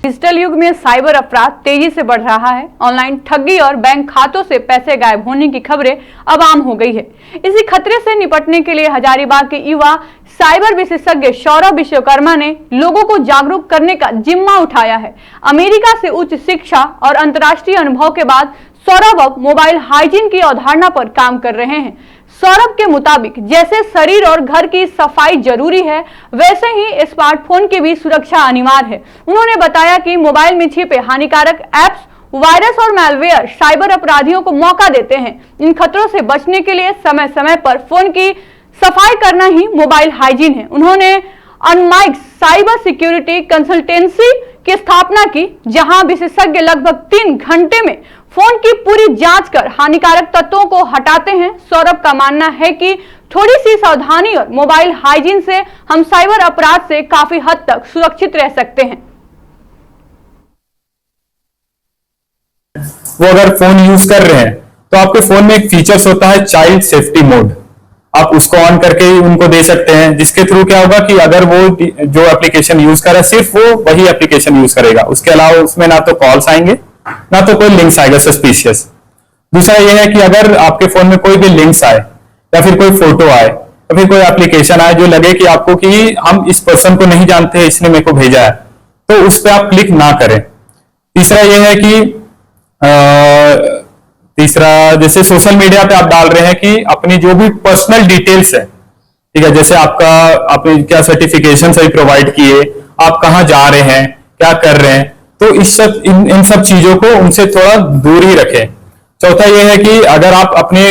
Digital युग में cyber अपराध तेजी से बढ़ रहा है। ऑनलाइन ठगी और बैंक खातों से पैसे गायब होने की खबरें अब आम हो गई है। इसी खतरे से निपटने के लिए हजारीबाग के युवा साइबर विशेषज्ञ सौरभ विश्वकर्मा ने लोगों को जागरूक करने का जिम्मा उठाया है। अमेरिका से उच्च शिक्षा और अंतर्राष्ट्रीय अनुभव के बाद सौरभ अब मोबाइल हाइजीन की अवधारणा पर काम कर रहे हैं। सौरभ के मुताबिक जैसे शरीर और घर की सफाई जरूरी है, वैसे ही स्मार्टफोन की भी सुरक्षा अनिवार्य है। उन्होंने बताया कि मोबाइल में छिपे हानिकारक ऐप्स, वायरस और मैलवेयर साइबर अपराधियों को मौका देते हैं। इन खतरों से बचने के लिए समय समय पर फोन की सफाई करना ही मोबाइल हाइजीन है। उन्होंने अनमाइक साइबर सिक्योरिटी कंसल्टेंसी की स्थापना की, जहां विशेषज्ञ लगभग 3 घंटे में फोन की पूरी जांच कर हानिकारक तत्वों को हटाते हैं। सौरभ का मानना है कि थोड़ी सी सावधानी और मोबाइल हाइजीन से हम साइबर अपराध से काफी हद तक सुरक्षित रह सकते हैं। वो अगर फोन यूज कर रहे हैं तो आपके फोन में एक फीचर्स होता है चाइल्ड सेफ्टी मोड, आप उसको ऑन करके ही उनको दे सकते हैं, जिसके थ्रू क्या होगा कि अगर वो जो एप्लीकेशन यूज कर रहा है सिर्फ वो वही एप्लीकेशन यूज करेगा, उसके अलावा उसमें ना तो कॉल्स आएंगे ना तो कोई लिंक्स आएगा सस्पिशियस। दूसरा ये है कि अगर आपके फोन में कोई भी लिंक्स आए या फिर कोई फोटो आए या फिर कोई एप्लीकेशन आए जो लगे कि आपको कि हम इस पर्सन को नहीं जानते, इसने मेरे को भेजा है, तो उस पर आप क्लिक ना करें। तीसरा ये है कि जैसे सोशल मीडिया पे आप डाल रहे हैं कि अपनी जो भी पर्सनल डिटेल्स है, ठीक है, जैसे आपने क्या सर्टिफिकेशन सही प्रोवाइड किए, आप कहाँ जा रहे हैं, क्या कर रहे हैं, तो इन सब चीजों को उनसे थोड़ा दूर ही रखें। चौथा यह है कि अगर आप अपने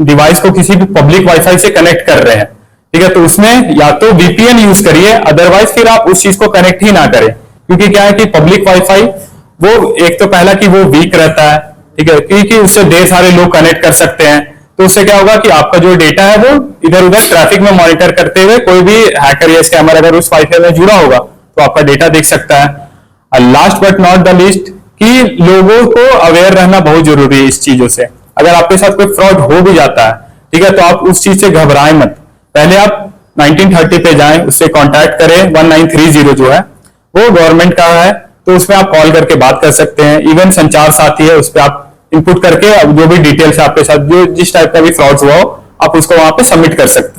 डिवाइस को किसी भी पब्लिक वाईफाई से कनेक्ट कर रहे हैं, ठीक है, तो उसमें या तो वीपीएन यूज करिए, अदरवाइज फिर आप उस चीज को कनेक्ट ही ना करें, क्योंकि क्या है कि पब्लिक वाईफाई वो एक तो पहला कि वो वीक रहता है, ठीक है, क्योंकि उससे ढेर सारे लोग कनेक्ट कर सकते हैं, तो उससे क्या होगा कि आपका जो डेटा है वो इधर उधर ट्रैफिक में मॉनिटर करते हुए कोई भी हैकर या स्कैमर अगर उस वाईफाई में जुड़ा होगा तो आपका डेटा देख सकता है। Last but not the least कि लोगों को अवेयर रहना बहुत जरूरी है इस चीजों से। अगर आपके साथ कोई फ्रॉड हो भी जाता है, ठीक है, तो आप उस चीज से घबराएं मत, पहले आप 1930 पे जाएं, उससे कांटेक्ट करें। 1930 जो है वो गवर्नमेंट का है, तो उसमें आप कॉल करके बात कर सकते हैं। इवन संचार साथी है, उस पर आप इनपुट करके जो भी डिटेल्स है आपके साथ, जो जिस टाइप का भी फ्रॉड हुआ हो, आप उसको वहां पे सबमिट कर सकते हैं।